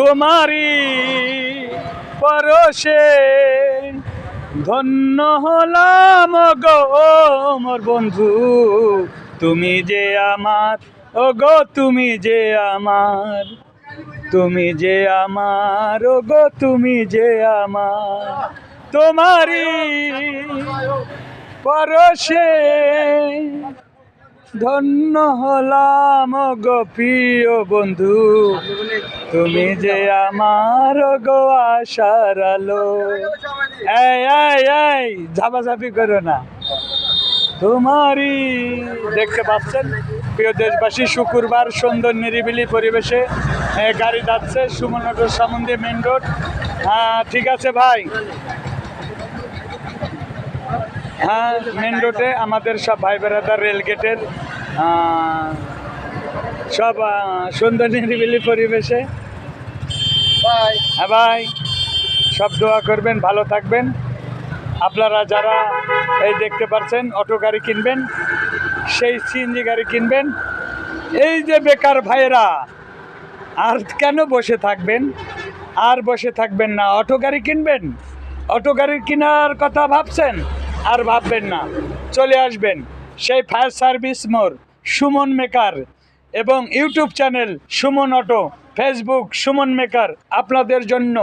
তোমারি পরশে ধন্য হলাম গো মোর বন্ধু, তুমি যে আমার, ও গো তুমি যে আমার, তুমি যে আমার, ও গো তুমি যে আমার, তোমারি পরশে ধন্য হলাম গো প্রিয় বন্ধু, তুমি যে আমার গো আশার আলো। এই এই এই ঝাপাঝাপি করো না। তোমারই দেখতে পাচ্ছেন প্রিয় দেশবাসী, শুক্রবার সুন্দর নিরিবিলি পরিবেশে গাড়ি যাচ্ছে সুমনগর সামন্দে মেন রোড। হ্যাঁ ঠিক আছে ভাই, হ্যাঁ মেন রোডে আমাদের সব ভাই বেড়াদার রেলগেটের সব সুন্দর নিরিবিলি পরিবেশে। হ্যাঁ ভাই, সব দোয়া করবেন, ভালো থাকবেন। আপনারা যারা এই দেখতে পাচ্ছেন অটো গাড়ি কিনবেন, সেই সিএনজি গাড়ি কিনবেন। এই যে বেকার ভাইয়েরা আর কেন বসে থাকবেন, আর বসে থাকবেন না, অটো গাড়ি কিনবেন। অটো গাড়ি কেনার কথা ভাবছেন, আর ভাববেন না, চলে আসবেন সেই ফায়ার সার্ভিস মোড় সুমন মেকার এবং YouTube channel Suman auto, Facebook Suman maker. আপনাদের জন্য,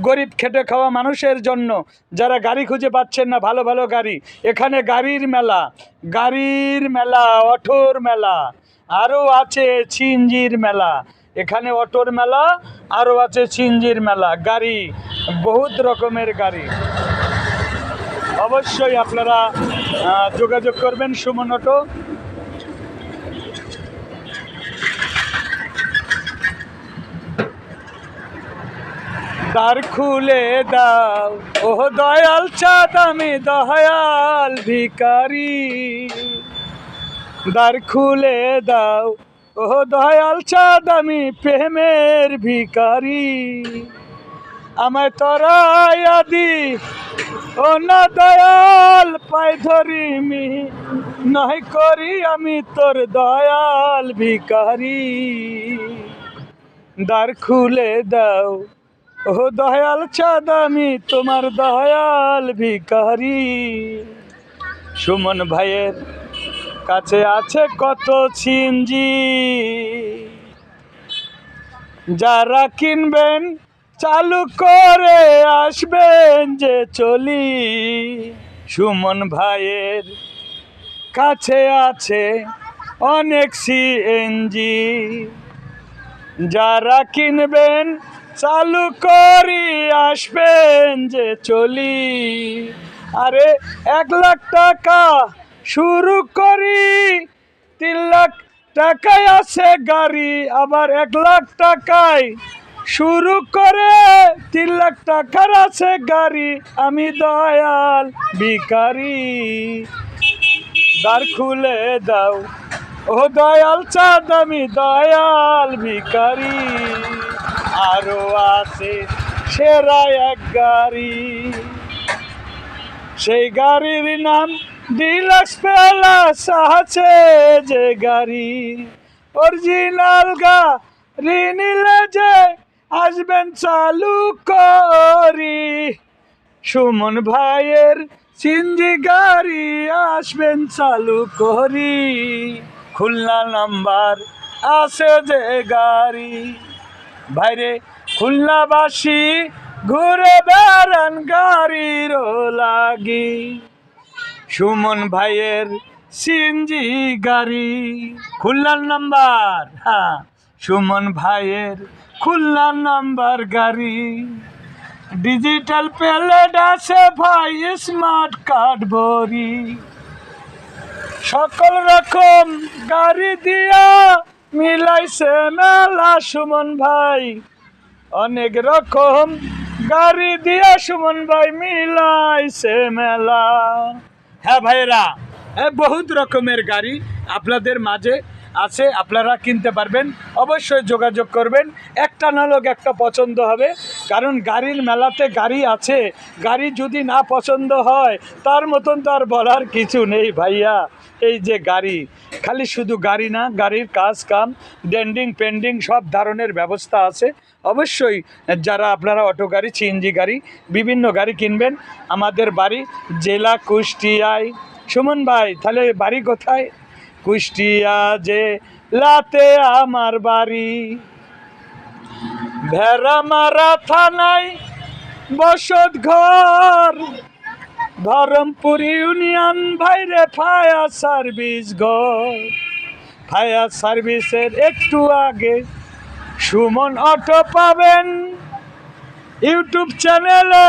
গরিব খেটে খাওয়া মানুষের জন্য, যারা গাড়ি খুঁজে পাচ্ছেন না, ভালো ভালো গাড়ি, এখানে গাড়ির মেলা, গাড়ির মেলা, অটোর মেলা, আরও আছে সিএনজির মেলা। এখানে অটোর মেলা, আরও আছে সিএনজির মেলা, গাড়ি বহুত রকমের গাড়ি। অবশ্যই আপনারা যোগাযোগ করবেন সুমন অটো। দ্বার খুলে দাও ও দয়াল চাঁদ, আমি দয়াল ভিখারি। দ্বার খুলে দাও ও দয়াল চাঁদ, আমি প্রেমের ভিখারি। আমায় তরাইয়া দি ও না দয়াল, পায় ধরি মি নয় করি আমি তোর দয়াল ভিখারি। দ্বার খুলে দাও ও দয়াল চাঁদ, আমি তোমার দয়াল ভিখারি। সুমন ভাইয়ের কাছে আছে কত সিএনজি, যারা কিনবেন চালু করে আসবেন যে চলি। সুমন ভাইয়ের কাছে আছে অনেক সিএনজি, যারা কিনবেন চালু করি আসবেন যে চলি। আরে 1 লাখ টাকা শুরু করি, 3 লাখ টাকায় আছে গাড়ি, আবার 1 লাখ টাকায় শুরু করে 3 লাখ টাকার আছে গাড়ি। আমি দয়াল ভিখারি। দ্বার খুলে দাও ও দয়াল চাঁদ, আমি দয়াল ভিখারি। আরো আছে সেরা এক গাড়ি, সেই গাড়ির নাম ডিলাক্স প্যালাস আছে যে গাড়ি। অরিজিনাল গাড়ি নিলে যে আসবেন চালু করি, সুমন ভাইয়ের সিএনজি গাড়ি আসবেন চালু করি। খুলনা নাম্বার আছে যে গাড়ি, ভাইরে খুলনাবাসী ঘুরে বেড়ান গাড়ির লাগি। সুমন ভাইয়ের সিএনজি গাড়ি খুলনার নাম্বার, হ্যাঁ সুমন ভাইয়ের খুলনার নাম্বার গাড়ি। ডিজিটাল প্লেট আছে ভাই, স্মার্ট কার্ড ভরি, সকল রকম গাড়ি দিয়া মিলাইছে মেলা। সুমন ভাই অনেক রকম গাড়ি দিয়া সুমন ভাই মিলাইছে মেলা। হ্যাঁ ভাইরা, বহুত রকমের গাড়ি আপনাদের মাঝে আছে, আপনারা কিনতে পারবেন। অবশ্যই যোগাযোগ করবেন, একটা না লোক একটা পছন্দ হবে, কারণ গাড়ির মেলাতে গাড়ি আছে। গাড়ি যদি না পছন্দ হয় তার মতন তো আর বলার কিছু নেই ভাইয়া। এই যে গাড়ি, খালি শুধু গাড়ি না, গাড়ির কাজ কাম, ডেন্ডিং পেন্ডিং সব ধরনের ব্যবস্থা আছে। অবশ্যই যারা আপনারা অটো গাড়ি, সিএনজি গাড়ি, বিভিন্ন গাড়ি কিনবেন, আমাদের বাড়ি জেলা কুষ্টিয়ায়। সুমন ভাই, তাহলে বাড়ি কোথায়? কুষ্টিয়া জেলাতে আমার বাড়ি, ভেড়ামারা থানায় বসত ঘর, ধরমপুর ইউনিয়ন ভাইরে ফায়ার সার্ভিস ঘর। ফায়ার সার্ভিসের একটু আগে সুমন অটো পাবেন। ইউটিউব চ্যানেলে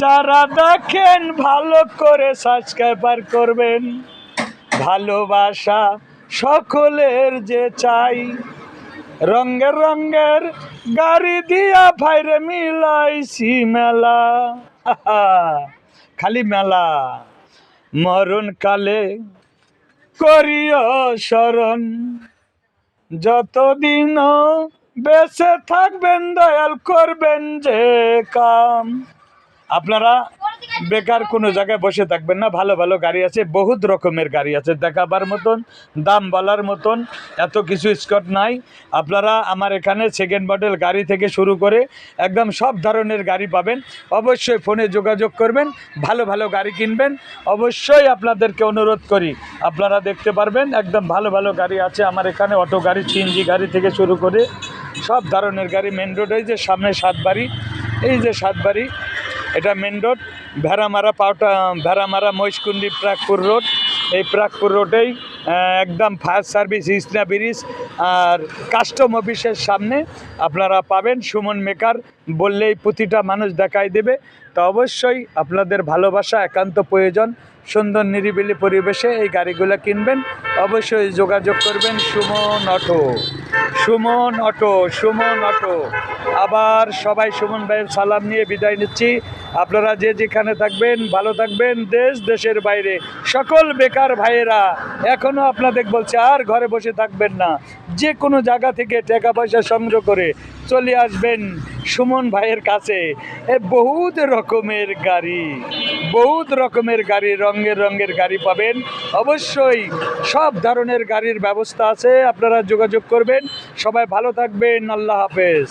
যারা দেখেন ভালো করে সাবস্ক্রাইবার করবেন। ভালোবাসা সকলের যে চাই, রঙের রঙের গাড়ি দিয়া ভাইরে মিলাইছি মেলা। খালি মেলা। মরণ কালে করিও স্মরণ, যতদিনও বেঁচে থাকবেন দয়াল করবেন যে কাম। আপনারা বেকার কোনো জায়গায় বসে থাকবেন না, ভালো ভালো গাড়ি আছে, বহুত রকমের গাড়ি আছে, দেখাবার মতন, দাম বলার মতন, এত কিছু স্কট নাই। আপনারা আমার এখানে সেকেন্ড মডেল গাড়ি থেকে শুরু করে একদম সব ধরনের গাড়ি পাবেন। অবশ্যই ফোনে যোগাযোগ করবেন, ভালো ভালো গাড়ি কিনবেন। অবশ্যই আপনাদেরকে অনুরোধ করি, আপনারা দেখতে পারবেন একদম ভালো ভালো গাড়ি আছে আমার এখানে, অটো গাড়ি, সিএনজি গাড়ি থেকে শুরু করে সব ধরনের গাড়ি। মেন রোড, এই যে সামনে সাতবাড়ি, এই যে সাতবাড়ি, এটা main road. Bheramara Mohishkundi Pragpur road, এই প্রাগপুর রোডেই একদম ফায়ার সার্ভিস ইসনা ব্রিজ আর কাস্টম অফিসের সামনে আপনারা পাবেন সুমন মেকার বললেই প্রতিটা মানুষ দেখাই দেবে। তো অবশ্যই আপনাদের ভালোবাসা একান্ত প্রয়োজন। সুন্দর নিরিবিলি পরিবেশে এই গাড়িগুলো কিনবেন, অবশ্যই যোগাযোগ করবেন Suman auto, Suman auto, Suman auto. আবার সবাই সুমন ভাইয়ের সালাম নিয়ে বিদায় নিচ্ছি। আপনারা যে যেখানে থাকবেন ভালো থাকবেন। দেশ দেশের বাইরে সকল বেকার ভাইয়েরা এখনও আপনাদের বলছে আর ঘরে বসে থাকবেন না, যে কোনো জায়গা থেকে টাকা পয়সা সংগ্রহ করে চলে আসবেন সুমন ভাইয়ের কাছে। বহুত রকমের গাড়ি, বহুত রকমের গাড়ি, রঙের রঙের গাড়ি পাবেন। অবশ্যই সব ধরনের গাড়ির ব্যবস্থা আছে, আপনারা যোগাযোগ করবেন। সবাই ভালো থাকবেন, আল্লাহ হাফেজ।